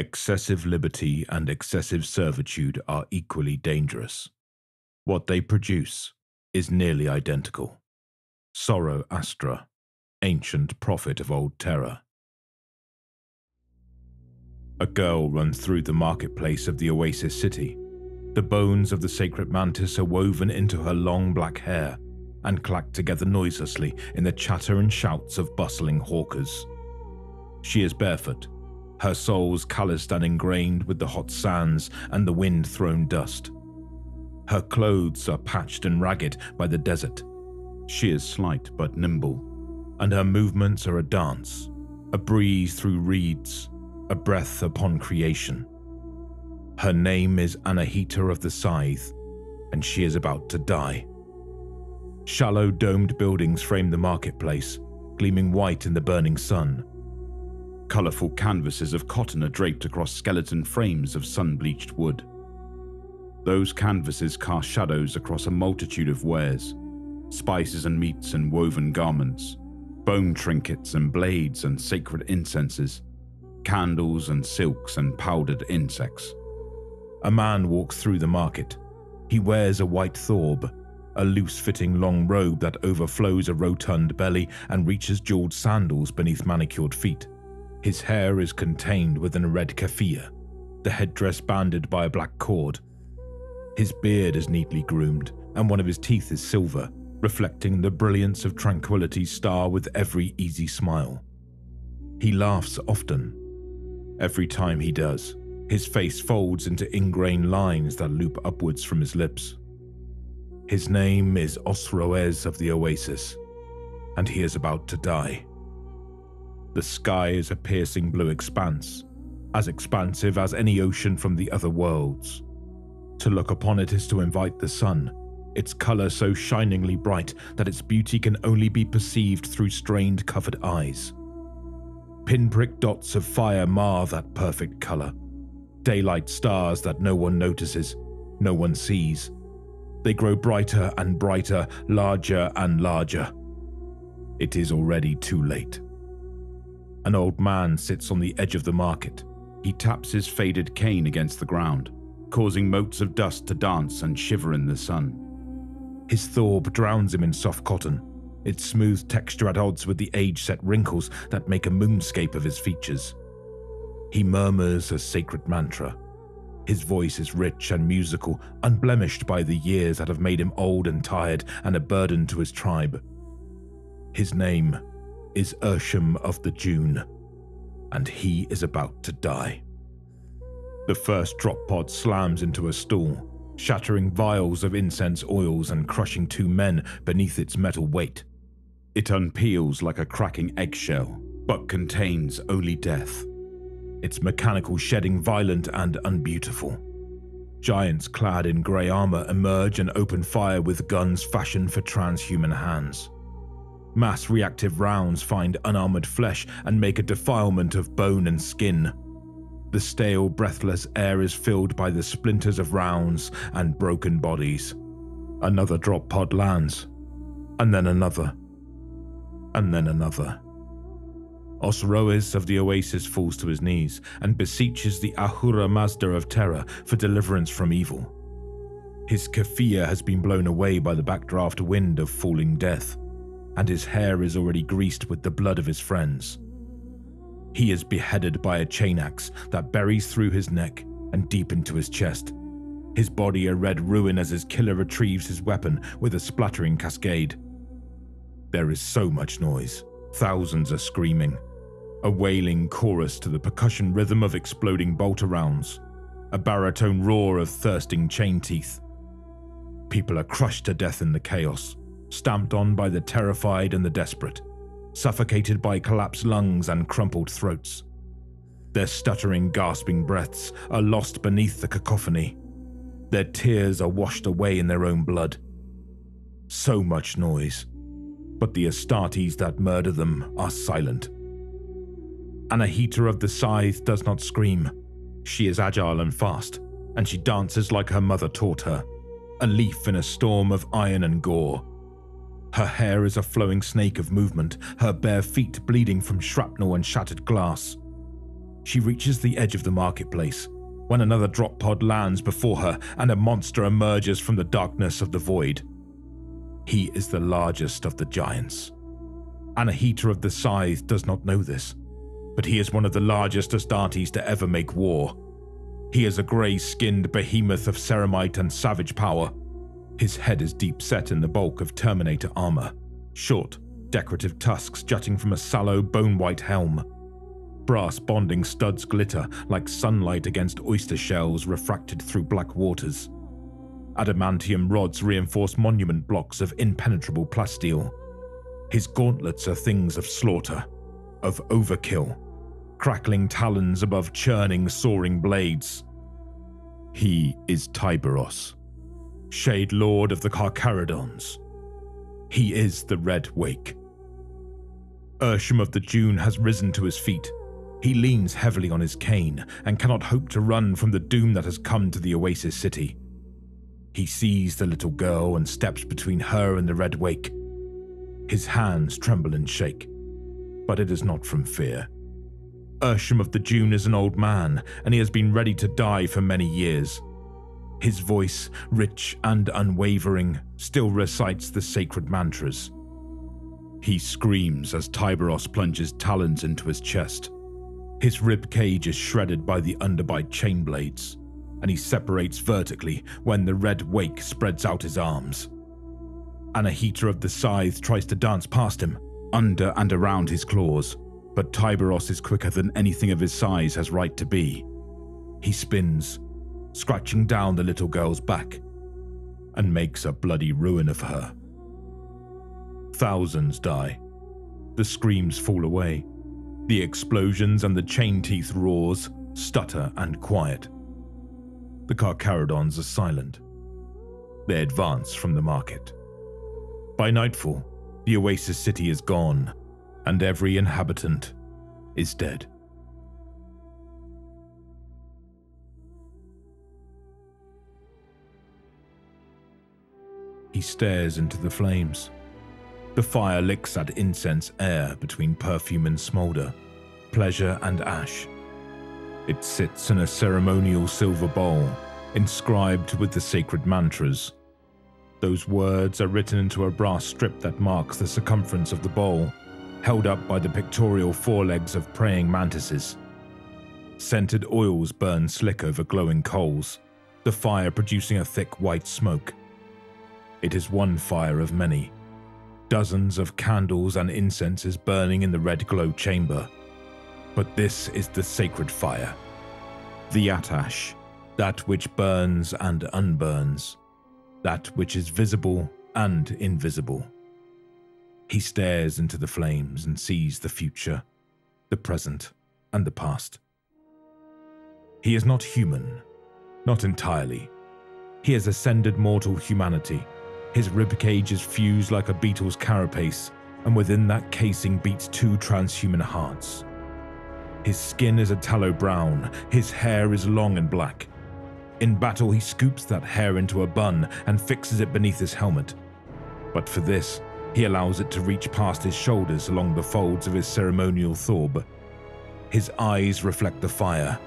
Excessive liberty and excessive servitude are equally dangerous. What they produce is nearly identical. Zoroastra, ancient prophet of old terror. A girl runs through the marketplace of the oasis city. The bones of the sacred mantis are woven into her long black hair and clack together noiselessly in the chatter and shouts of bustling hawkers. She is barefoot, her soles calloused and ingrained with the hot sands and the wind-thrown dust. Her clothes are patched and ragged by the desert. She is slight but nimble, and her movements are a dance, a breeze through reeds, a breath upon creation. Her name is Anahita of the Scythe, and she is about to die. Shallow domed buildings frame the marketplace, gleaming white in the burning sun. Colourful canvases of cotton are draped across skeleton frames of sun-bleached wood. Those canvases cast shadows across a multitude of wares, spices and meats and woven garments, bone trinkets and blades and sacred incenses, candles and silks and powdered insects. A man walks through the market. He wears a white thorb, a loose-fitting long robe that overflows a rotund belly and reaches jeweled sandals beneath manicured feet. His hair is contained within a red keffiyeh, the headdress banded by a black cord. His beard is neatly groomed, and one of his teeth is silver, reflecting the brilliance of tranquility's star with every easy smile. He laughs often. Every time he does, his face folds into ingrained lines that loop upwards from his lips. His name is Osroes of the Oasis, and he is about to die. The sky is a piercing blue expanse, as expansive as any ocean from the other worlds. To look upon it is to invite the sun, its colour so shiningly bright that its beauty can only be perceived through strained covered eyes. Pinprick dots of fire mar that perfect colour. Daylight stars that no one notices, no one sees. They grow brighter and brighter, larger and larger. It is already too late. An old man sits on the edge of the market. He taps his faded cane against the ground, causing motes of dust to dance and shiver in the sun. His thorb drowns him in soft cotton, its smooth texture at odds with the age-set wrinkles that make a moonscape of his features. He murmurs a sacred mantra. His voice is rich and musical, unblemished by the years that have made him old and tired and a burden to his tribe. His name is Ursham of the Dune, and he is about to die. The first drop pod slams into a stool, shattering vials of incense oils and crushing two men beneath its metal weight. It unpeels like a cracking eggshell, but contains only death, its mechanical shedding violent and unbeautiful. Giants clad in grey armour emerge and open fire with guns fashioned for transhuman hands. Mass reactive rounds find unarmoured flesh and make a defilement of bone and skin. The stale, breathless air is filled by the splinters of rounds and broken bodies. Another drop pod lands, and then another, and then another. Osroes of the Oasis falls to his knees and beseeches the Ahura Mazda of terror for deliverance from evil. His keffiyeh has been blown away by the backdraft wind of falling death, and his hair is already greased with the blood of his friends. He is beheaded by a chain axe that buries through his neck and deep into his chest, his body a red ruin as his killer retrieves his weapon with a splattering cascade. There is so much noise. Thousands are screaming, a wailing chorus to the percussion rhythm of exploding bolter rounds, a baritone roar of thirsting chain teeth. People are crushed to death in the chaos, stamped on by the terrified and the desperate, suffocated by collapsed lungs and crumpled throats. Their stuttering, gasping breaths are lost beneath the cacophony. Their tears are washed away in their own blood. So much noise, but the Astartes that murder them are silent. Anahita of the Scythe does not scream. She is agile and fast, and she dances like her mother taught her, a leaf in a storm of iron and gore. Her hair is a flowing snake of movement, her bare feet bleeding from shrapnel and shattered glass. She reaches the edge of the marketplace when another drop pod lands before her and a monster emerges from the darkness of the void. He is the largest of the giants. Anahita of the Scythe does not know this, but he is one of the largest Astartes to ever make war. He is a grey-skinned behemoth of ceramite and savage power. His head is deep set in the bulk of Terminator armor, short, decorative tusks jutting from a sallow, bone-white helm. Brass bonding studs glitter like sunlight against oyster shells refracted through black waters. Adamantium rods reinforce monument blocks of impenetrable plasteel. His gauntlets are things of slaughter, of overkill, crackling talons above churning, soaring blades. He is Tyberos, Shade Lord of the CARCHARODONS. He is the Red Wake. Ursham of the Dune has risen to his feet. He leans heavily on his cane and cannot hope to run from the doom that has come to the Oasis City. He sees the little girl and steps between her and the Red Wake. His hands tremble and shake, but it is not from fear. Ursham of the Dune is an old man, and he has been ready to die for many years. His voice, rich and unwavering, still recites the sacred mantras. He screams as Tyberos plunges talons into his chest. His rib cage is shredded by the underbite chain blades, and he separates vertically when the Red Wake spreads out his arms. Anahita of the Scythe tries to dance past him, under and around his claws, but Tyberos is quicker than anything of his size has right to be. He spins, scratching down the little girl's back, and makes a bloody ruin of her. Thousands die. The screams fall away. The explosions and the chain teeth roars stutter and quiet. The CARCHARODONS are silent. They advance from the market. By nightfall, the Oasis City is gone, and every inhabitant is dead. He stares into the flames. The fire licks at incense air between perfume and smolder, pleasure and ash. It sits in a ceremonial silver bowl, inscribed with the sacred mantras. Those words are written into a brass strip that marks the circumference of the bowl, held up by the pictorial forelegs of praying mantises. Scented oils burn slick over glowing coals, the fire producing a thick white smoke. It is one fire of many. Dozens of candles and incenses burning in the red glow chamber. But this is the sacred fire. The Atash, that which burns and unburns. That which is visible and invisible. He stares into the flames and sees the future, the present, and the past. He is not human, not entirely. He has ascended mortal humanity. His ribcage is fused like a beetle's carapace, and within that casing beats two transhuman hearts. His skin is a tallow brown, his hair is long and black. In battle, he scoops that hair into a bun and fixes it beneath his helmet. But for this, he allows it to reach past his shoulders along the folds of his ceremonial thorb. His eyes reflect the fire,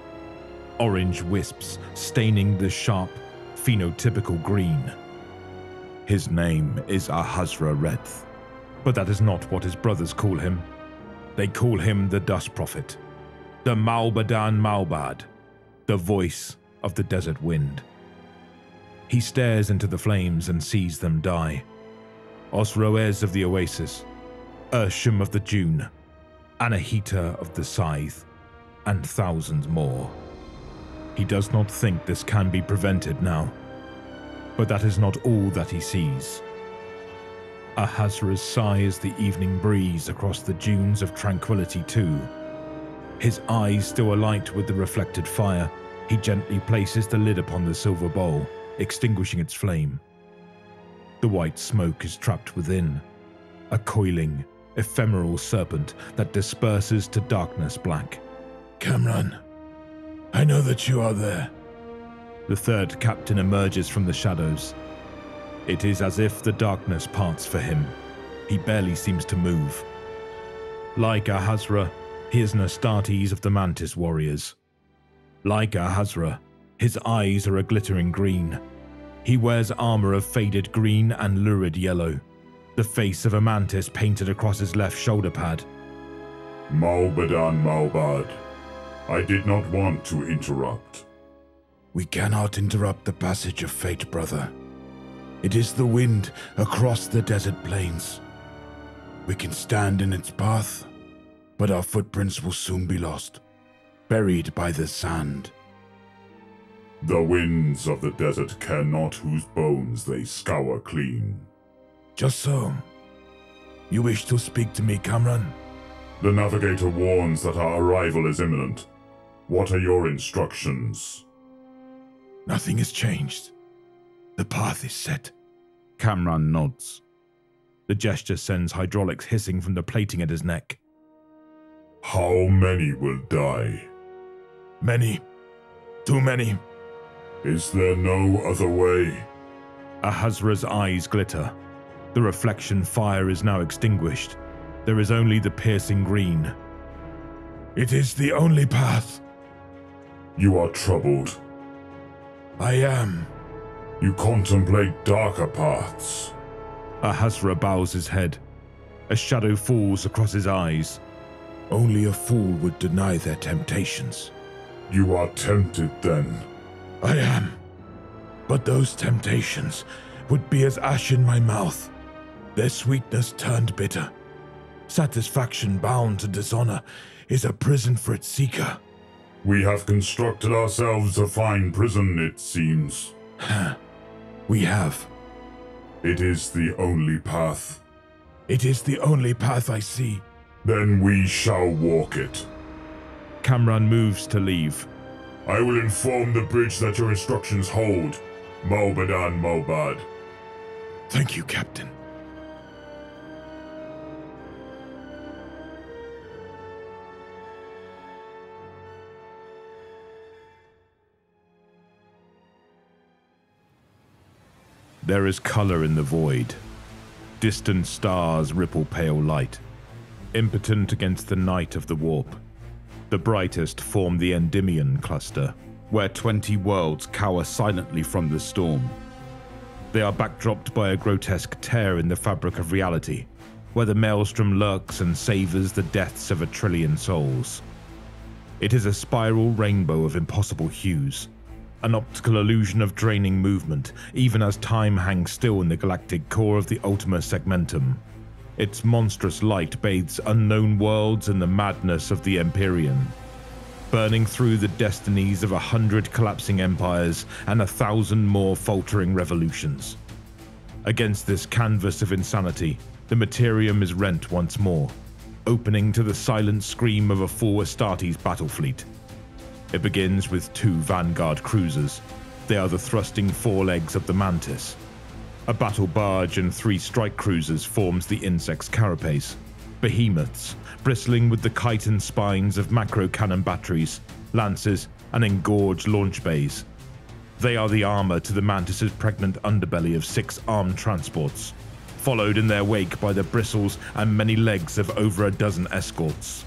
orange wisps staining the sharp, phenotypical green. His name is Ahazra Redth, but that is not what his brothers call him. They call him the Dust Prophet, the Malbadan Malbad, the voice of the desert wind. He stares into the flames and sees them die. Osroes of the Oasis, Ursham of the Dune, Anahita of the Scythe, and thousands more. He does not think this can be prevented now, but that is not all that he sees. Ahazra's sighs the evening breeze across the dunes of tranquility too. His eyes still alight with the reflected fire, he gently places the lid upon the silver bowl, extinguishing its flame. The white smoke is trapped within, a coiling, ephemeral serpent that disperses to darkness black. Cameron, I know that you are there. The third captain emerges from the shadows. It is as if the darkness parts for him. He barely seems to move. Like Ahazra, He is an Astartes of the Mantis warriors. Like Ahazra, his eyes are a glittering green. He wears armor of faded green and lurid yellow, the face of a mantis painted across his left shoulder pad. Malbadan Malbad, I did not want to interrupt. We cannot interrupt the passage of fate, brother. It is the wind across the desert plains. We can stand in its path, but our footprints will soon be lost, buried by the sand. The winds of the desert care not whose bones they scour clean. Just so. You wish to speak to me, Kamran? The navigator warns that our arrival is imminent. What are your instructions? Nothing has changed. The path is set. Kamran nods. The gesture sends hydraulics hissing from the plating at his neck. How many will die? Many. Too many. Is there no other way? Ahazra's eyes glitter. The reflection fire is now extinguished. There is only the piercing green. It is the only path. You are troubled. I am. You contemplate darker paths. Ahazra bows his head. A shadow falls across his eyes. Only a fool would deny their temptations. You are tempted then. I am. But those temptations would be as ash in my mouth. Their sweetness turned bitter. Satisfaction bound to dishonor is a prison for its seeker. We have constructed ourselves a fine prison, it seems. We have. It is the only path. It is the only path I see. Then we shall walk it. Kamran moves to leave. I will inform the bridge that your instructions hold. Malbadan Malbad. Thank you, Captain. There is color in the void. Distant stars ripple pale light, impotent against the night of the warp. The brightest form the Endymion cluster, where 20 worlds cower silently from the storm. They are backdropped by a grotesque tear in the fabric of reality, where the maelstrom lurks and savors the deaths of 1 trillion souls. It is a spiral rainbow of impossible hues, an optical illusion of draining movement, even as time hangs still in the galactic core of the Ultima Segmentum. Its monstrous light bathes unknown worlds in the madness of the Empyrean, burning through the destinies of 100 collapsing empires and 1,000 more faltering revolutions. Against this canvas of insanity, the Materium is rent once more, opening to the silent scream of a full Astartes battle fleet. It begins with 2 Vanguard cruisers. They are the thrusting forelegs of the Mantis. A battle barge and 3 strike cruisers forms the insect's carapace. Behemoths, bristling with the chitin spines of macro cannon batteries, lances, and engorged launch bays. They are the armor to the Mantis's pregnant underbelly of 6 armed transports, followed in their wake by the bristles and many legs of over a dozen escorts.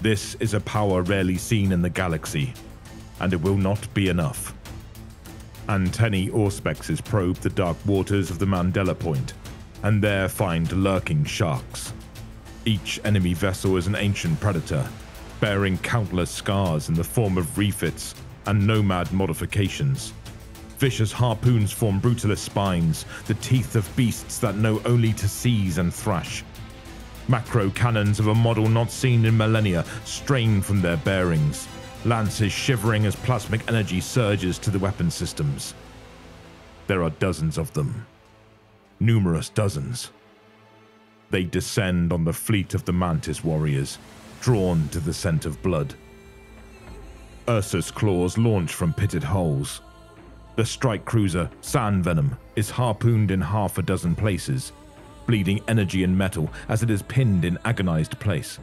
This is a power rarely seen in the galaxy, and it will not be enough. Antennae auspexes probe the dark waters of the Mandela Point, and there find lurking sharks. Each enemy vessel is an ancient predator, bearing countless scars in the form of refits and nomad modifications. Vicious harpoons form brutalist spines, the teeth of beasts that know only to seize and thrash. Macro cannons of a model not seen in millennia strain from their bearings, lances shivering as plasmic energy surges to the weapon systems. There are dozens of them. Numerous dozens. They descend on the fleet of the Mantis warriors, drawn to the scent of blood. Ursa's claws launch from pitted holes. The strike cruiser, Sand Venom, is harpooned in 6 places, bleeding energy and metal as it is pinned in agonized place.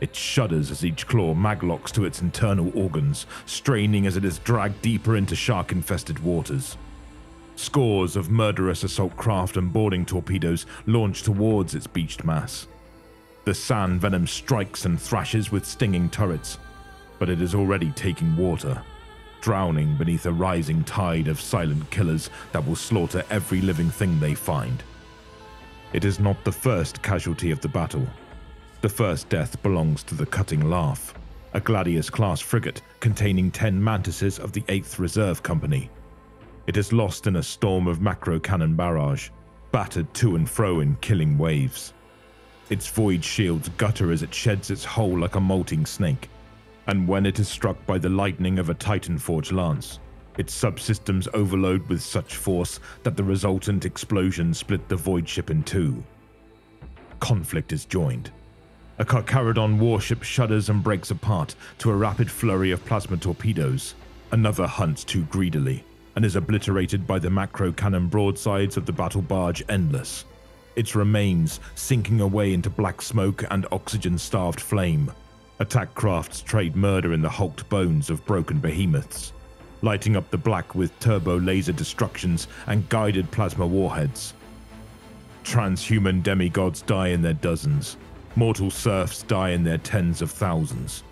It shudders as each claw maglocks to its internal organs, straining as it is dragged deeper into shark-infested waters. Scores of murderous assault craft and boarding torpedoes launch towards its beached mass. The sand venom strikes and thrashes with stinging turrets, but it is already taking water, drowning beneath a rising tide of silent killers that will slaughter every living thing they find. It is not the first casualty of the battle. The first death belongs to the Cutting Laugh, a Gladius-class frigate containing 10 Mantises of the 8th Reserve Company. It is lost in a storm of macro cannon barrage, battered to and fro in killing waves. Its void shields gutter as it sheds its hull like a molting snake, and when it is struck by the lightning of a Titanforge lance, its subsystems overload with such force that the resultant explosion split the void ship in two. Conflict is joined. A Carcharodon warship shudders and breaks apart to a rapid flurry of plasma torpedoes. Another hunts too greedily and is obliterated by the macro cannon broadsides of the battle barge Endless, its remains sinking away into black smoke and oxygen-starved flame. Attack crafts trade murder in the hulked bones of broken behemoths, lighting up the black with turbo laser destructions and guided plasma warheads. Transhuman demigods die in their dozens. Mortal serfs die in their tens of thousands.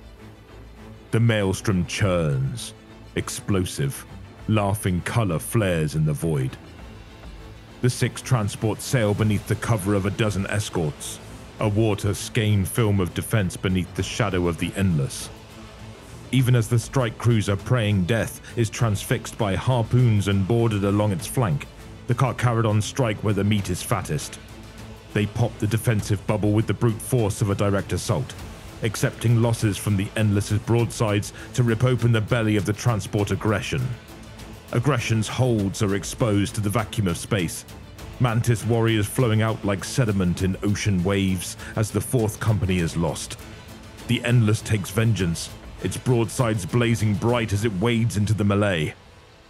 The maelstrom churns. Explosive, laughing color flares in the void. The 6 transports sail beneath the cover of a dozen escorts, a water-skein film of defense beneath the shadow of the Endless. Even as the strike cruiser Praying Death is transfixed by harpoons and boarded along its flank, the Carcharodons strike where the meat is fattest. They pop the defensive bubble with the brute force of a direct assault, accepting losses from the Endless's broadsides to rip open the belly of the transport Aggression. Aggression's holds are exposed to the vacuum of space, Mantis warriors flowing out like sediment in ocean waves as the 4th Company is lost. The Endless takes vengeance, its broadsides blazing bright as it wades into the melee,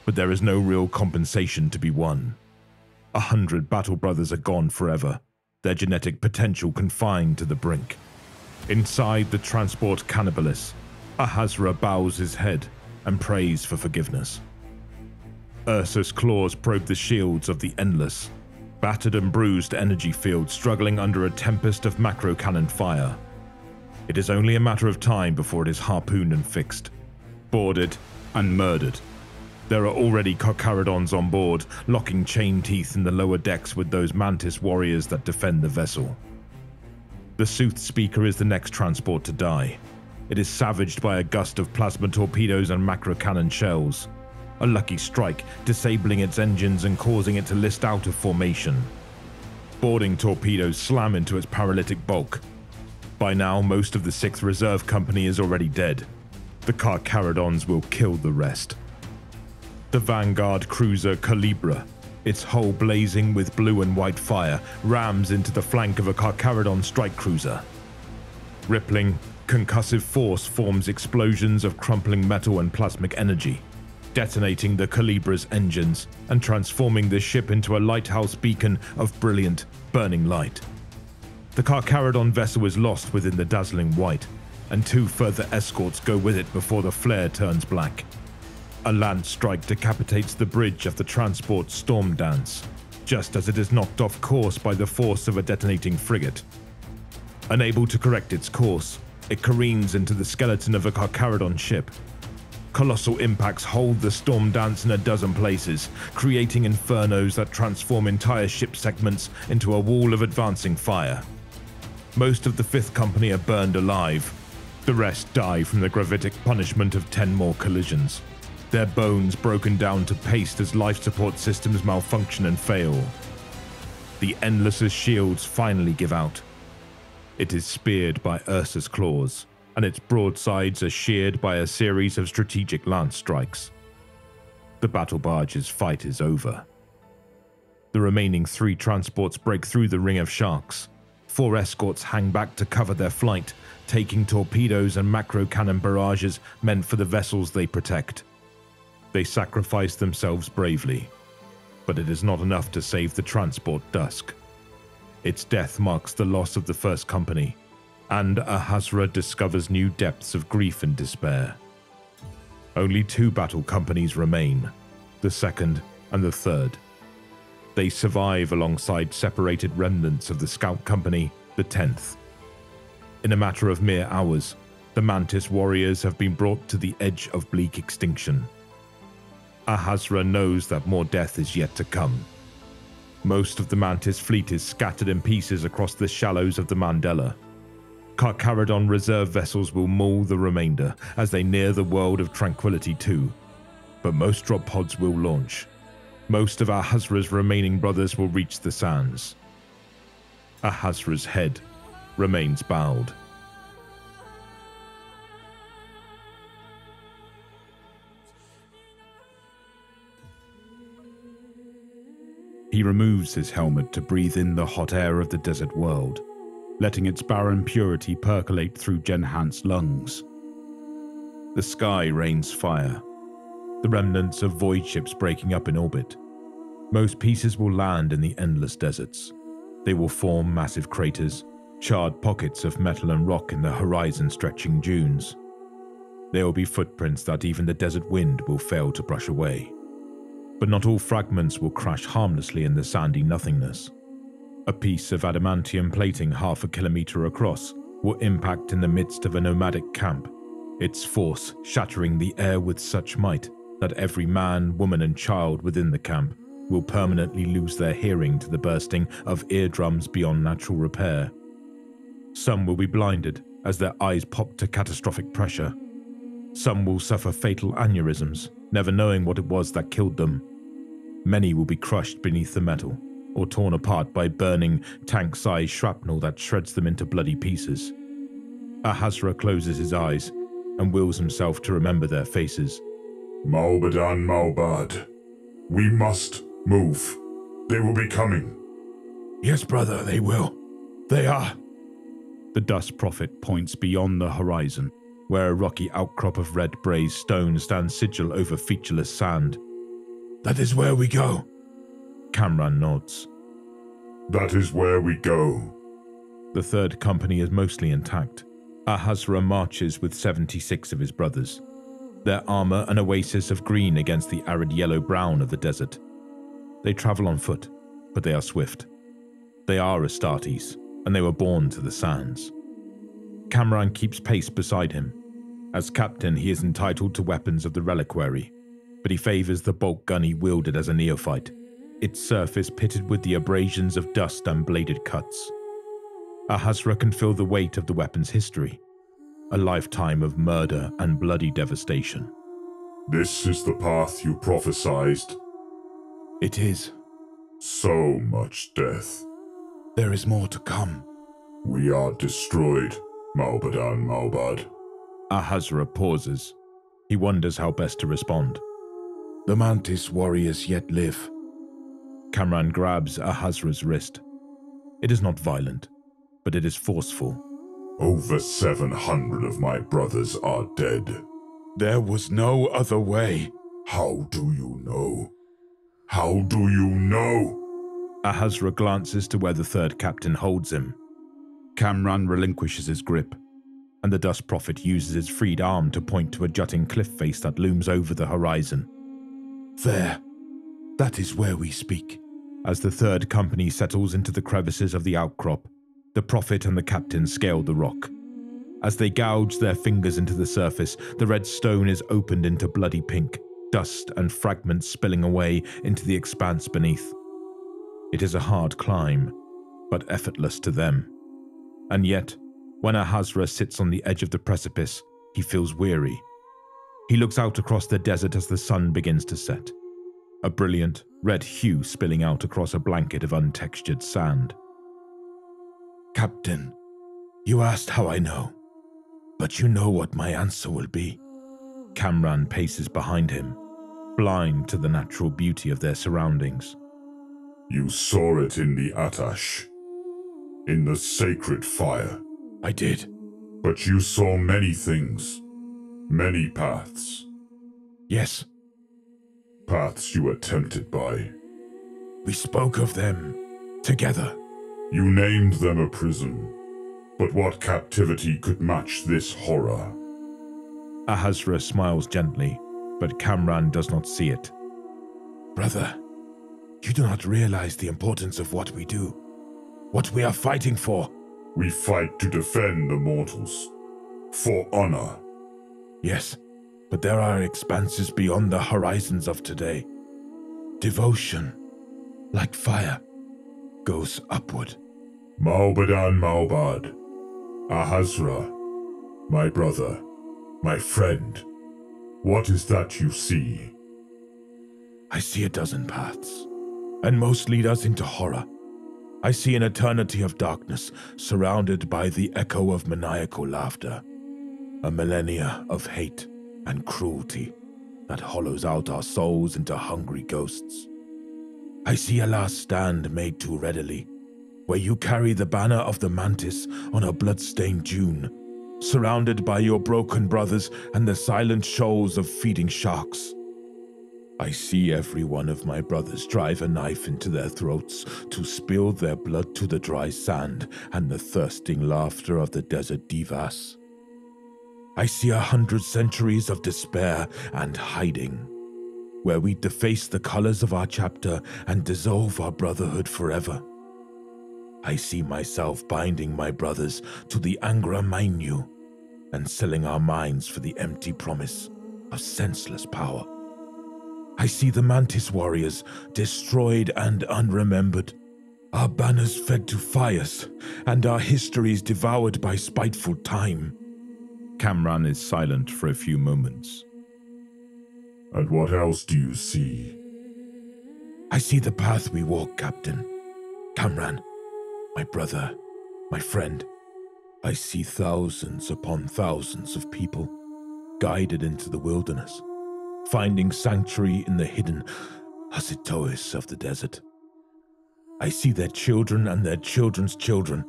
but there is no real compensation to be won. 100 battle brothers are gone forever, their genetic potential confined to the brink. Inside the transport Cannibalis, Ahazra bows his head and prays for forgiveness. Ursa's claws probe the shields of the Endless, battered and bruised energy field struggling under a tempest of macro cannon fire. It is only a matter of time before it is harpooned and fixed, boarded and murdered. There are already Carcharodons on board, locking chain teeth in the lower decks with those Mantis warriors that defend the vessel. The Sooth Speaker is the next transport to die. It is savaged by a gust of plasma torpedoes and macro cannon shells. A lucky strike, disabling its engines and causing it to list out of formation. Boarding torpedoes slam into its paralytic bulk. By now, most of the 6th Reserve Company is already dead. The Carcharodons will kill the rest. The Vanguard cruiser Calibra, its hull blazing with blue and white fire, rams into the flank of a Carcharodon strike cruiser. Rippling, concussive force forms explosions of crumpling metal and plasmic energy, detonating the Calibra's engines and transforming the ship into a lighthouse beacon of brilliant, burning light. The Carcharodon vessel is lost within the dazzling white, and 2 further escorts go with it before the flare turns black. A land strike decapitates the bridge of the transport Storm Dance, just as it is knocked off course by the force of a detonating frigate. Unable to correct its course, it careens into the skeleton of a Carcharodon ship. Colossal impacts hold the Storm Dance in a dozen places, creating infernos that transform entire ship segments into a wall of advancing fire. Most of the 5th Company are burned alive. The rest die from the gravitic punishment of 10 more collisions, their bones broken down to paste as life support systems malfunction and fail. The Endless's shields finally give out. It is speared by Ursa's claws, and its broadsides are sheared by a series of strategic lance strikes. The battle barge's fight is over. The remaining 3 transports break through the ring of sharks. 4 escorts hang back to cover their flight, taking torpedoes and macro cannon barrages meant for the vessels they protect. They sacrifice themselves bravely, but it is not enough to save the transport Dusk. Its death marks the loss of the 1st Company, and Ahazra discovers new depths of grief and despair. Only 2 battle companies remain, the 2nd and the 3rd. They survive alongside separated remnants of the Scout Company, the 10th. In a matter of mere hours, the Mantis warriors have been brought to the edge of bleak extinction. Ahasra knows that more death is yet to come. Most of the Mantis fleet is scattered in pieces across the shallows of the Mandela. CARCHARODON reserve vessels will maul the remainder as they near the world of tranquility too. But most drop pods will launch. Most of Ahasra's remaining brothers will reach the sands. Ahasra's head remains bowed. He removes his helmet to breathe in the hot air of the desert world, letting its barren purity percolate through Jenhant's lungs. The sky rains fire, the remnants of void ships breaking up in orbit. Most pieces will land in the endless deserts. They will form massive craters, charred pockets of metal and rock in the horizon-stretching dunes. There will be footprints that even the desert wind will fail to brush away. But not all fragments will crash harmlessly in the sandy nothingness. A piece of adamantium plating half a kilometer across will impact in the midst of a nomadic camp, its force shattering the air with such might that every man, woman and child within the camp will permanently lose their hearing to the bursting of eardrums beyond natural repair. Some will be blinded as their eyes pop to catastrophic pressure. Some will suffer fatal aneurysms, never knowing what it was that killed them. Many will be crushed beneath the metal, or torn apart by burning, tank-sized shrapnel that shreds them into bloody pieces. Ahasra closes his eyes and wills himself to remember their faces. Malbadan Malbad, we must move. They will be coming. Yes, brother, they will. They are. The Dust Prophet points beyond the horizon, where a rocky outcrop of red brazed stone stands sigil over featureless sand. That is where we go. Kamran nods. That is where we go. The third company is mostly intact. Ahasra marches with 76 of his brothers, their armor an oasis of green against the arid yellow-brown of the desert. They travel on foot, but they are swift. They are Astartes, and they were born to the sands. Kamran keeps pace beside him. As captain, he is entitled to weapons of the reliquary, but he favors the bolt gun he wielded as a neophyte, its surface pitted with the abrasions of dust and bladed cuts. Ahasra can feel the weight of the weapon's history, a lifetime of murder and bloody devastation. This is the path you prophesied. It is. So much death. There is more to come. We are destroyed, Malbadan Malbad. Ahasra pauses. He wonders how best to respond. The Mantis warriors yet live. Kamran grabs Ahasra's wrist. It is not violent, but it is forceful. Over 700 of my brothers are dead. There was no other way. How do you know? How do you know? Ahasra glances to where the third captain holds him. Kamran relinquishes his grip, and the Dust Prophet uses his freed arm to point to a jutting cliff face that looms over the horizon. There. That is where we speak. As the third company settles into the crevices of the outcrop, the Prophet and the captain scale the rock. As they gouge their fingers into the surface, the red stone is opened into bloody pink, dust and fragments spilling away into the expanse beneath. It is a hard climb, but effortless to them. And yet, when Ahasra sits on the edge of the precipice, he feels weary. He looks out across the desert as the sun begins to set, a brilliant red hue spilling out across a blanket of untextured sand. Captain, you asked how I know, but you know what my answer will be. Kamran paces behind him, blind to the natural beauty of their surroundings. You saw it in the Atash, in the sacred fire. I did. But you saw many things, many paths. Yes. Paths you were tempted by. We spoke of them together. You named them a prison, but what captivity could match this horror? Ahasra smiles gently, but Kamran does not see it. Brother, you do not realize the importance of what we do, what we are fighting for. We fight to defend the mortals. For honor. Yes, but there are expanses beyond the horizons of today. Devotion, like fire, goes upward. Malbadan Malbad, Ahazra, my brother, my friend, what is that you see? I see a dozen paths, and most lead us into horror. I see an eternity of darkness surrounded by the echo of maniacal laughter, a millennia of hate and cruelty that hollows out our souls into hungry ghosts. I see a last stand made too readily, where you carry the banner of the Mantis on a blood-stained dune, surrounded by your broken brothers and the silent shoals of feeding sharks. I see every one of my brothers drive a knife into their throats to spill their blood to the dry sand and the thirsting laughter of the desert divas. I see 100 centuries of despair and hiding, where we deface the colors of our chapter and dissolve our brotherhood forever. I see myself binding my brothers to the Angra Mainyu and selling our minds for the empty promise of senseless power. I see the Mantis warriors destroyed and unremembered, our banners fed to fires, and our histories devoured by spiteful time. Kamran is silent for a few moments. And what else do you see? I see the path we walk, Captain. Kamran, my brother, my friend. I see thousands upon thousands of people guided into the wilderness, finding sanctuary in the hidden Hasitois of the desert. I see their children and their children's children,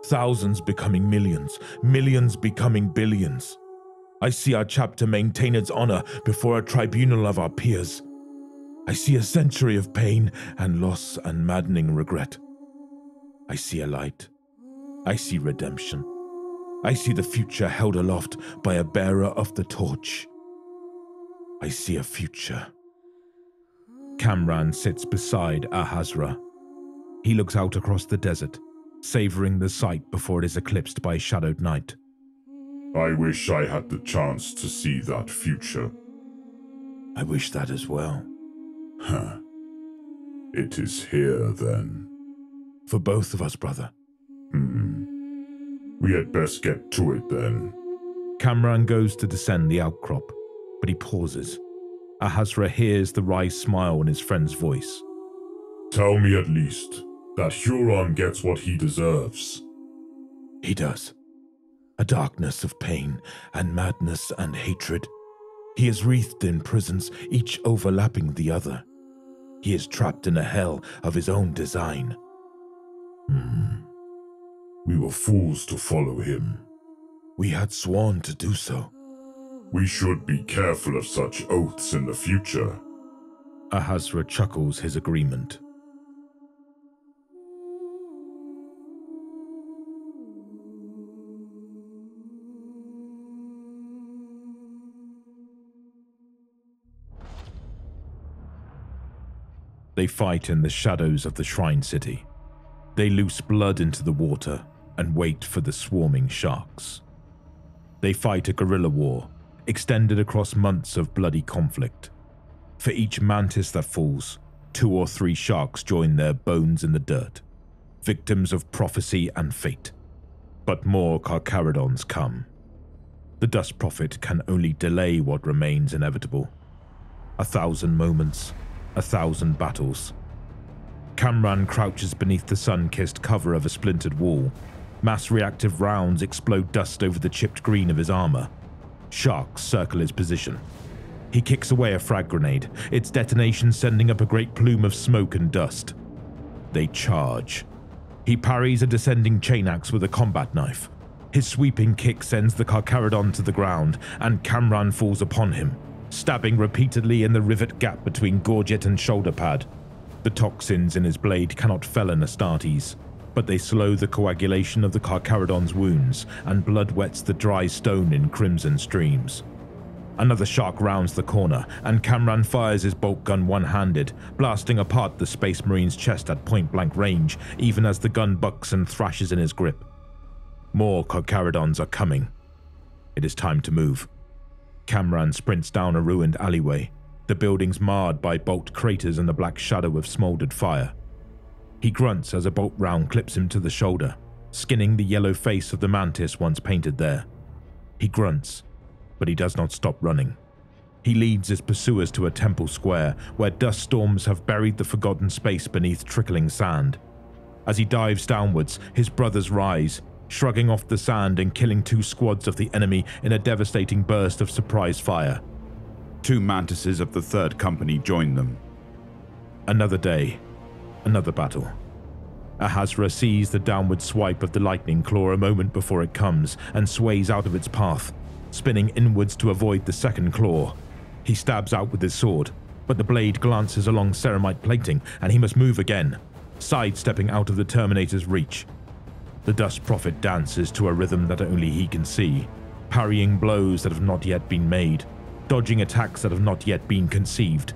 thousands becoming millions, millions becoming billions. I see our chapter maintain its honor before a tribunal of our peers. I see a century of pain and loss and maddening regret. I see a light. I see redemption. I see the future held aloft by a bearer of the torch. I see a future. Kamran sits beside Ahazra. He looks out across the desert, savoring the sight before it is eclipsed by shadowed night. I wish I had the chance to see that future. I wish that as well. Huh. It is here, then. For both of us, brother. We had best get to it, then. Kamran goes to descend the outcrop, but he pauses. Ahazra hears the wry smile in his friend's voice. Tell me at least that Huron gets what he deserves. He does. A darkness of pain and madness and hatred. He is wreathed in prisons, each overlapping the other. He is trapped in a hell of his own design. We were fools to follow him. We had sworn to do so. We should be careful of such oaths in the future. Ahazra chuckles his agreement. They fight in the shadows of the shrine city. They loose blood into the water and wait for the swarming sharks. They fight a guerrilla war, extended across months of bloody conflict. For each mantis that falls, 2 or 3 sharks join their bones in the dirt, victims of prophecy and fate. But more CARCHARODONS come. The Dust Prophet can only delay what remains inevitable. 1,000 moments, 1,000 battles. Kamran crouches beneath the sun-kissed cover of a splintered wall. Mass reactive rounds explode dust over the chipped green of his armor. Sharks circle his position. He kicks away a frag grenade, its detonation sending up a great plume of smoke and dust. They charge. He parries a descending chain axe with a combat knife. His sweeping kick sends the CARCHARODON to the ground, and Kamran falls upon him, stabbing repeatedly in the rivet gap between gorget and shoulder pad. The toxins in his blade cannot felon Astartes, but they slow the coagulation of the CARCHARODON's wounds, and blood wets the dry stone in crimson streams. Another shark rounds the corner, and Kamran fires his bolt gun one-handed, blasting apart the Space Marine's chest at point-blank range, even as the gun bucks and thrashes in his grip. More Carcharodons are coming. It is time to move. Camran sprints down a ruined alleyway, the buildings marred by bolt craters and the black shadow of smoldered fire. He grunts as a bolt round clips him to the shoulder, skinning the yellow face of the mantis once painted there. He grunts, but he does not stop running. He leads his pursuers to a temple square where dust storms have buried the forgotten space beneath trickling sand. As he dives downwards, his brothers rise, shrugging off the sand and killing 2 squads of the enemy in a devastating burst of surprise fire. 2 mantises of the 3rd Company join them. Another day, another battle. Ahazra sees the downward swipe of the lightning claw a moment before it comes and sways out of its path, spinning inwards to avoid the second claw. He stabs out with his sword, but the blade glances along ceramite plating and he must move again, sidestepping out of the Terminator's reach. The Dust Prophet dances to a rhythm that only he can see, parrying blows that have not yet been made, dodging attacks that have not yet been conceived.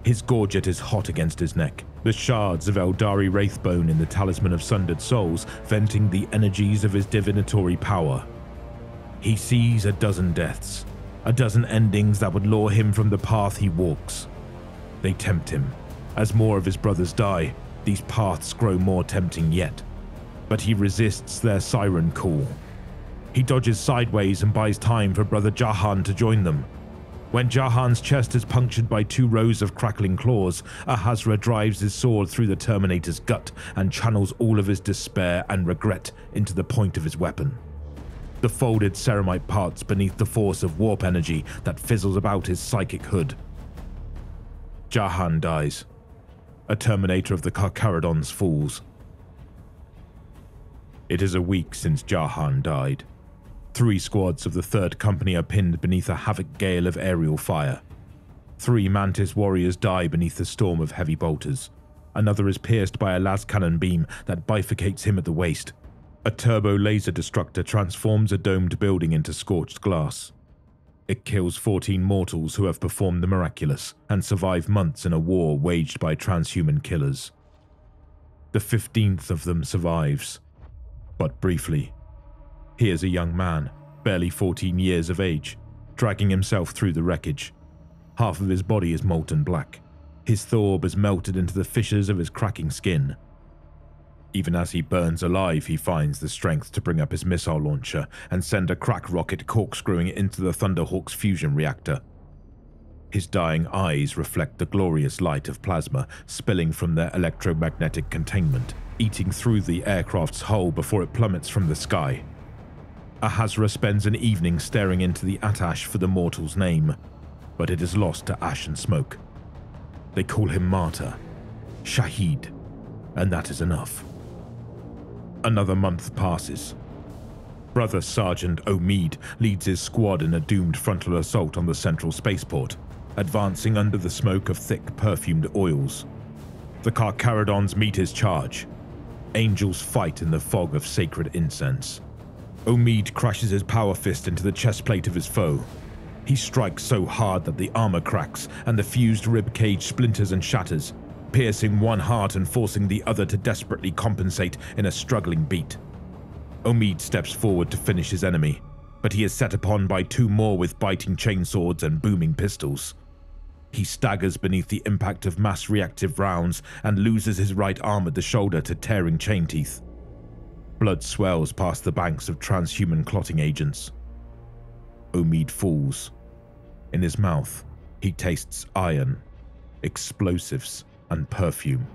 His gorget is hot against his neck, the shards of Eldari Wraithbone in the Talisman of Sundered Souls venting the energies of his divinatory power. He sees a dozen deaths, a dozen endings that would lure him from the path he walks. They tempt him. As more of his brothers die, these paths grow more tempting yet. But he resists their siren call. He dodges sideways and buys time for brother Jahan to join them. When Jahan's chest is punctured by 2 rows of crackling claws, Ahazra drives his sword through the Terminator's gut and channels all of his despair and regret into the point of his weapon. The folded ceramite parts beneath the force of warp energy that fizzles about his psychic hood. Jahan dies. A Terminator of the Carcharodons falls. It is a week since Jahan died. 3 squads of the 3rd Company are pinned beneath a havoc gale of aerial fire. 3 Mantis warriors die beneath the storm of heavy bolters. Another is pierced by a las cannon beam that bifurcates him at the waist. A turbo laser destructor transforms a domed building into scorched glass. It kills 14 mortals who have performed the miraculous and survived months in a war waged by transhuman killers. The 15th of them survives, but briefly. He is a young man, barely 14 years of age, dragging himself through the wreckage. Half of his body is molten black. His thorb has melted into the fissures of his cracking skin. Even as he burns alive, he finds the strength to bring up his missile launcher and send a crack rocket corkscrewing into the Thunderhawk's fusion reactor. His dying eyes reflect the glorious light of plasma spilling from their electromagnetic containment, eating through the aircraft's hull before it plummets from the sky. Ahazra spends an evening staring into the Atash for the mortal's name, but it is lost to ash and smoke. They call him Martyr, Shahid, and that is enough. Another month passes. Brother Sergeant Omid leads his squad in a doomed frontal assault on the central spaceport, advancing under the smoke of thick perfumed oils. The Carcharodons meet his charge. Angels fight in the fog of sacred incense. Omid crashes his power fist into the chest plate of his foe. He strikes so hard that the armor cracks and the fused rib cage splinters and shatters, piercing one heart and forcing the other to desperately compensate in a struggling beat. Omid steps forward to finish his enemy, but he is set upon by 2 more with biting chainswords and booming pistols. He staggers beneath the impact of mass reactive rounds and loses his right arm at the shoulder to tearing chain teeth. Blood swells past the banks of transhuman clotting agents. Omid falls. In his mouth, he tastes iron, explosives, and perfume.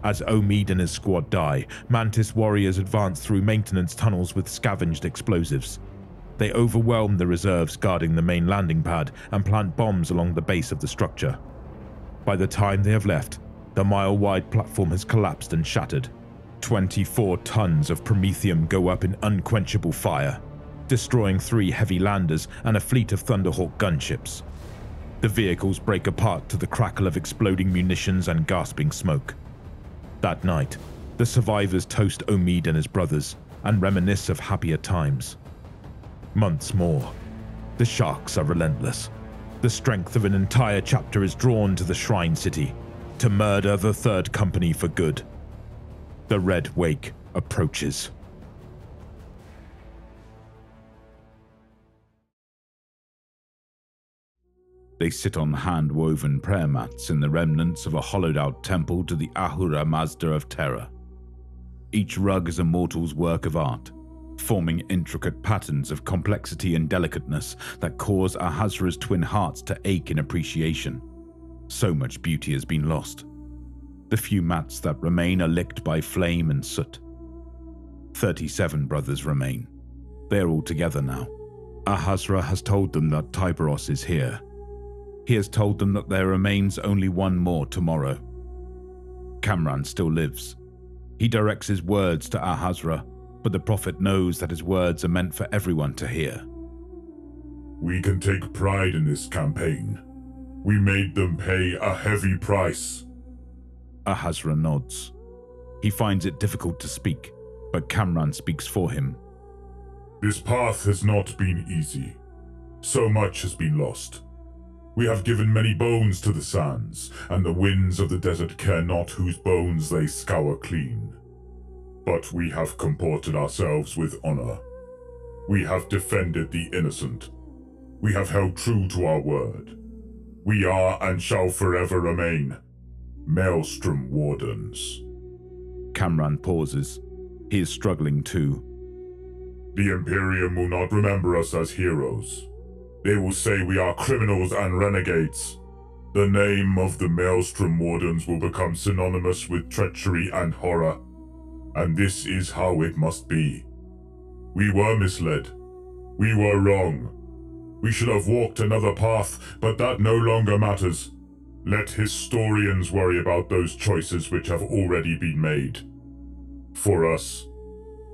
As Omid and his squad die, Mantis warriors advance through maintenance tunnels with scavenged explosives. They overwhelm the reserves guarding the main landing pad and plant bombs along the base of the structure. By the time they have left, the mile-wide platform has collapsed and shattered. 24 tons of promethium go up in unquenchable fire, destroying 3 heavy landers and a fleet of Thunderhawk gunships. The vehicles break apart to the crackle of exploding munitions and gasping smoke. That night, the survivors toast Omid and his brothers and reminisce of happier times. Months more. The sharks are relentless. The strength of an entire chapter is drawn to the Shrine City, to murder the 3rd Company for good. The Red Wake approaches. They sit on hand-woven prayer mats in the remnants of a hollowed-out temple to the Ahura Mazda of Terror. Each rug is a mortal's work of art, forming intricate patterns of complexity and delicateness that cause Ahasua's twin hearts to ache in appreciation. So much beauty has been lost. The few mats that remain are licked by flame and soot. 37 brothers remain. They are all together now. Ahasra has told them that Tyberos is here. He has told them that there remains only one more tomorrow. Kamran still lives. He directs his words to Ahasra, but the prophet knows that his words are meant for everyone to hear. We can take pride in this campaign. We made them pay a heavy price. Ahasra nods. He finds it difficult to speak, but Kamran speaks for him. This path has not been easy. So much has been lost. We have given many bones to the sands, and the winds of the desert care not whose bones they scour clean. But we have comported ourselves with honor. We have defended the innocent. We have held true to our word. We are and shall forever remain Maelstrom Wardens. Kamran pauses. He is struggling too. The Imperium will not remember us as heroes. They will say we are criminals and renegades. The name of the Maelstrom Wardens will become synonymous with treachery and horror. And this is how it must be. We were misled. We were wrong. We should have walked another path, but that no longer matters. Let historians worry about those choices which have already been made. For us,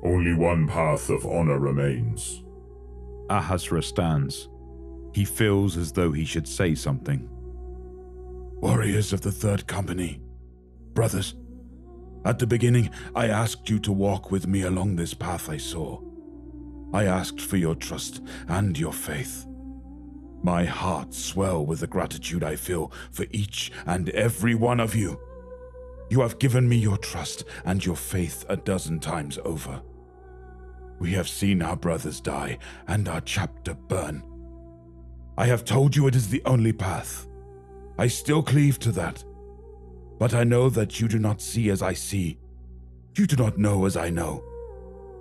only one path of honor remains. Ahasra stands. He feels as though he should say something. Warriors of the Third Company, brothers, at the beginning I asked you to walk with me along this path I saw. I asked for your trust and your faith. My heart swells with the gratitude I feel for each and every one of you. You have given me your trust and your faith a dozen times over. We have seen our brothers die and our chapter burn. I have told you it is the only path. I still cleave to that. But I know that you do not see as I see. You do not know as I know.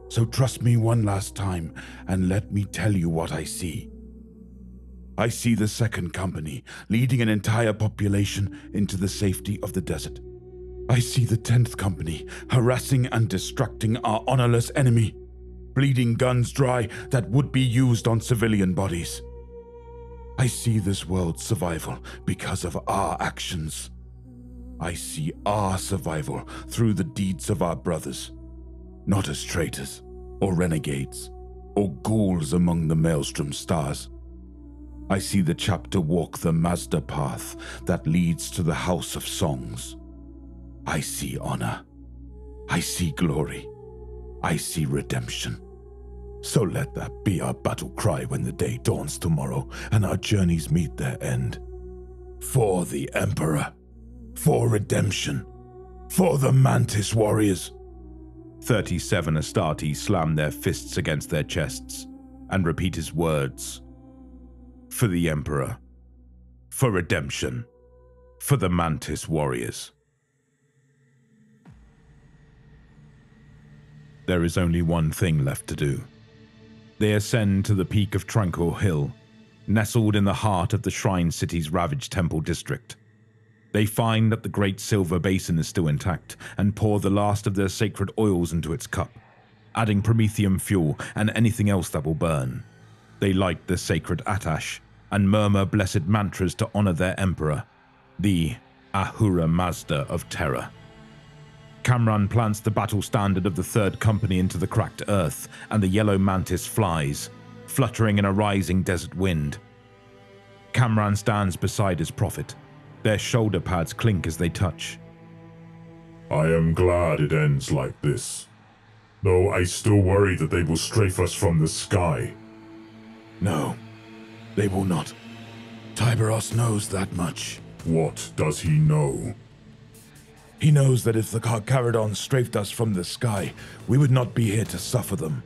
So trust me one last time and let me tell you what I see. I see the Second Company leading an entire population into the safety of the desert. I see the 10th Company harassing and distracting our honorless enemy, bleeding guns dry that would be used on civilian bodies. I see this world's survival because of our actions. I see our survival through the deeds of our brothers, not as traitors or renegades or ghouls among the Maelstrom stars. I see the chapter walk the Mazda path that leads to the House of Songs. I see honor. I see glory. I see redemption. So let that be our battle cry when the day dawns tomorrow and our journeys meet their end. For the Emperor. For redemption. For the Mantis warriors. 37 Astartes slam their fists against their chests and repeat his words. For the Emperor. For redemption. For the Mantis warriors. There is only one thing left to do. They ascend to the peak of Tranquil Hill, nestled in the heart of the Shrine City's ravaged temple district. They find that the great silver basin is still intact and pour the last of their sacred oils into its cup, adding promethium fuel and anything else that will burn. They light the sacred Atash and murmur blessed mantras to honor their emperor, the Ahura Mazda of Terror. Kamran plants the battle standard of the Third Company into the cracked earth, and the yellow mantis flies, fluttering in a rising desert wind. Kamran stands beside his prophet. Their shoulder pads clink as they touch. I am glad it ends like this, though I still worry that they will strafe us from the sky. No, they will not. Tyberos knows that much. What does he know? He knows that if the CARCHARODONS strafed us from the sky, we would not be here to suffer them.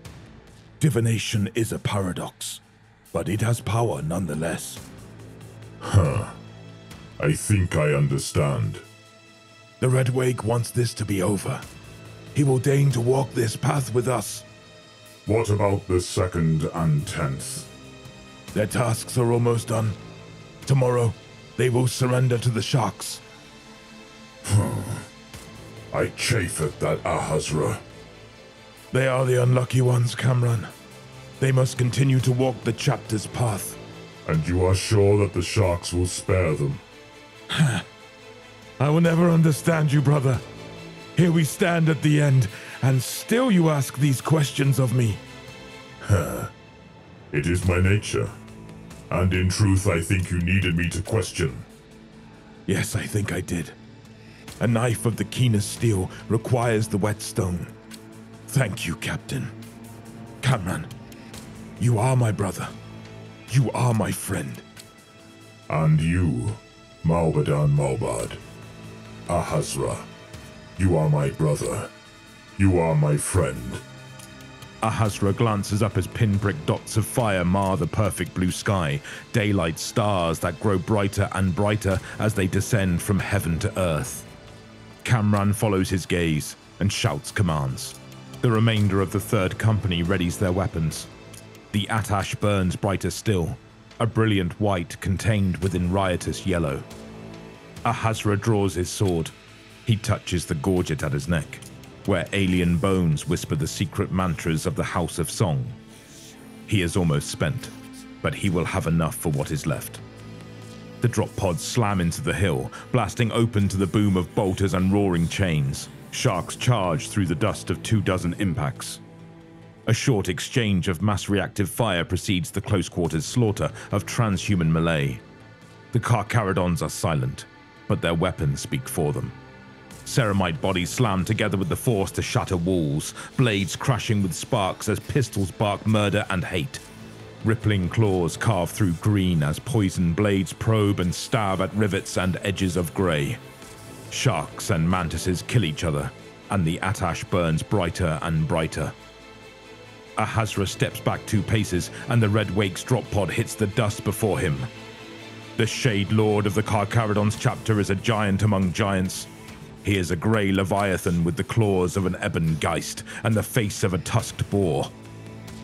Divination is a paradox, but it has power nonetheless. I think I understand. The Red Wake wants this to be over. He will deign to walk this path with us. What about the 2nd and 10th? Their tasks are almost done. Tomorrow, they will surrender to the sharks. I chafe at that, Ahazra. They are the unlucky ones, Cameron. They must continue to walk the chapter's path. And you are sure that the sharks will spare them? I will never understand you, brother. Here we stand at the end, and still you ask these questions of me. It is my nature. And in truth, I think you needed me to question. Yes, I think I did. A knife of the keenest steel requires the whetstone. Thank you, Captain. Cameron, you are my brother. You are my friend. And you, Malbadan Malbad. Ahazra, you are my brother. You are my friend. Ahazra glances up as pinprick dots of fire mar the perfect blue sky, daylight stars that grow brighter and brighter as they descend from heaven to earth. Cameron follows his gaze and shouts commands. The remainder of the 3rd Company readies their weapons. The Atash burns brighter still, a brilliant white contained within riotous yellow. Ahazra draws his sword. He touches the gorget at his neck, where alien bones whisper the secret mantras of the House of Song. He is almost spent, but he will have enough for what is left. The drop pods slam into the hill, blasting open to the boom of bolters and roaring chains. Sharks charge through the dust of 24 impacts. A short exchange of mass reactive fire precedes the close-quarters slaughter of transhuman Malay. The CARCHARODONS are silent, but their weapons speak for them. Ceramite bodies slam together with the force to shatter walls, blades crashing with sparks as pistols bark murder and hate. Rippling claws carve through green as poison blades probe and stab at rivets and edges of grey. Sharks and mantises kill each other, and the Atash burns brighter and brighter. Ahazra steps back 2 paces, and the Red Wake's drop pod hits the dust before him. The Shade Lord of the CARCHARODONS chapter is a giant among giants. He is a grey leviathan with the claws of an ebon geist and the face of a tusked boar.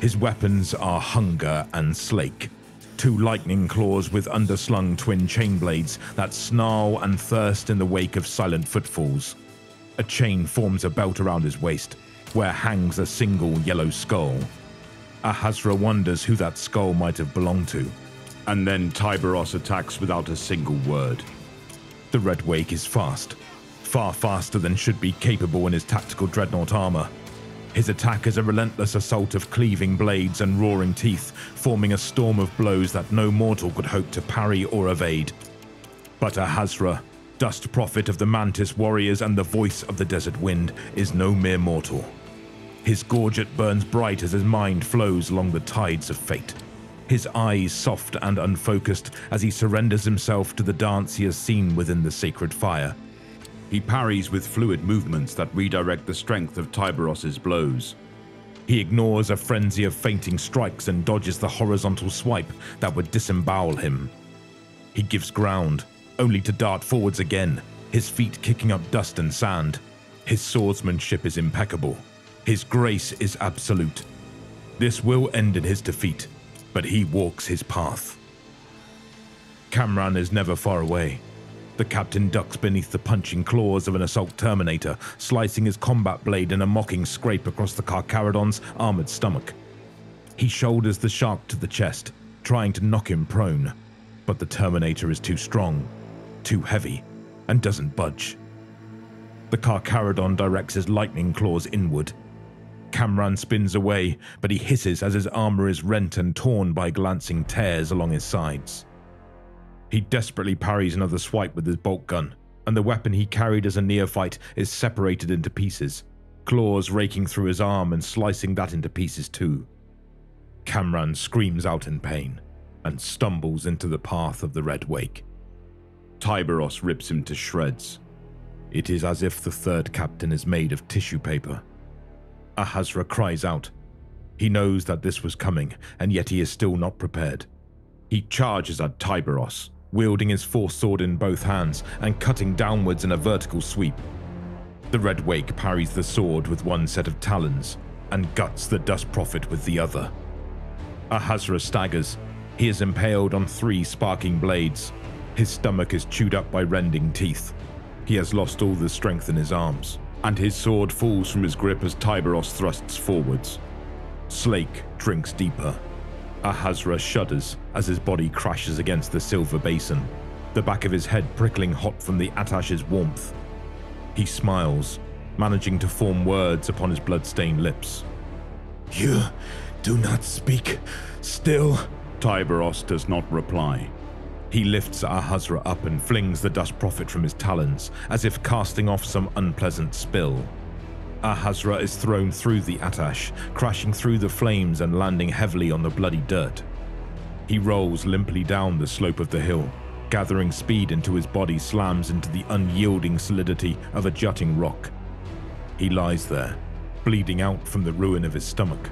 His weapons are hunger and slake, 2 lightning claws with underslung twin chain blades that snarl and thirst in the wake of silent footfalls. A chain forms a belt around his waist, where hangs a single yellow skull. Ahazra wonders who that skull might have belonged to. And then Tyberos attacks without a single word. The Red Wake is fast, far faster than should be capable in his tactical dreadnought armor. His attack is a relentless assault of cleaving blades and roaring teeth, forming a storm of blows that no mortal could hope to parry or evade. But Ahazra, dust prophet of the Mantis warriors and the voice of the desert wind, is no mere mortal. His gorget burns bright as his mind flows along the tides of fate. His eyes soft and unfocused as he surrenders himself to the dance he has seen within the sacred fire. He parries with fluid movements that redirect the strength of Tyberos's blows. He ignores a frenzy of fainting strikes and dodges the horizontal swipe that would disembowel him. He gives ground, only to dart forwards again, his feet kicking up dust and sand. His swordsmanship is impeccable. His grace is absolute. This will end in his defeat, but he walks his path. Cameron is never far away. The captain ducks beneath the punching claws of an assault terminator, slicing his combat blade in a mocking scrape across the CARCHARODON's armored stomach. He shoulders the shark to the chest, trying to knock him prone, but the terminator is too strong, too heavy, and doesn't budge. The CARCHARODON directs his lightning claws inward. Cameron spins away, but he hisses as his armor is rent and torn by glancing tears along his sides. He desperately parries another swipe with his bolt gun, and the weapon he carried as a neophyte is separated into pieces, claws raking through his arm and slicing that into pieces too. Cameron screams out in pain and stumbles into the path of the Red Wake. Tyberos rips him to shreds. It is as if the 3rd captain is made of tissue paper. Ahazra cries out. He knows that this was coming, and yet he is still not prepared. He charges at Tyberos, wielding his force sword in both hands and cutting downwards in a vertical sweep. The Red Wake parries the sword with one set of talons and guts the Dust Prophet with the other. Ahazra staggers. He is impaled on 3 sparking blades. His stomach is chewed up by rending teeth. He has lost all the strength in his arms, and his sword falls from his grip as Tyberos thrusts forwards. Slake drinks deeper. Ahazra shudders as his body crashes against the silver basin, the back of his head prickling hot from the attash's warmth. He smiles, managing to form words upon his blood-stained lips. You do not speak still. Tyberos does not reply. He lifts Ahazra up and flings the Dust Prophet from his talons, as if casting off some unpleasant spill. Ahazra is thrown through the attash, crashing through the flames and landing heavily on the bloody dirt. He rolls limply down the slope of the hill, gathering speed until his body slams into the unyielding solidity of a jutting rock. He lies there, bleeding out from the ruin of his stomach.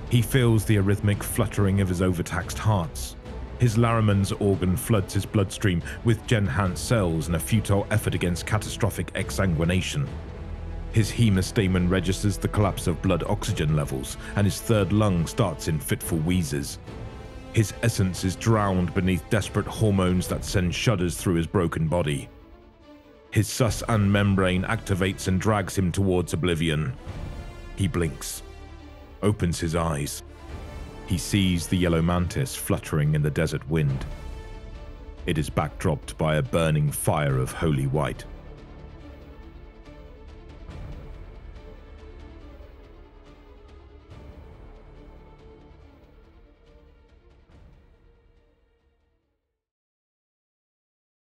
He feels the arrhythmic fluttering of his overtaxed hearts. His Laraman's organ floods his bloodstream with Genhant cells in a futile effort against catastrophic exsanguination. His hemostamen registers the collapse of blood oxygen levels, and his third lung starts in fitful wheezes. His essence is drowned beneath desperate hormones that send shudders through his broken body. His sus-an membrane activates and drags him towards oblivion. He blinks, opens his eyes. He sees the yellow mantis fluttering in the desert wind. It is backdropped by a burning fire of holy white.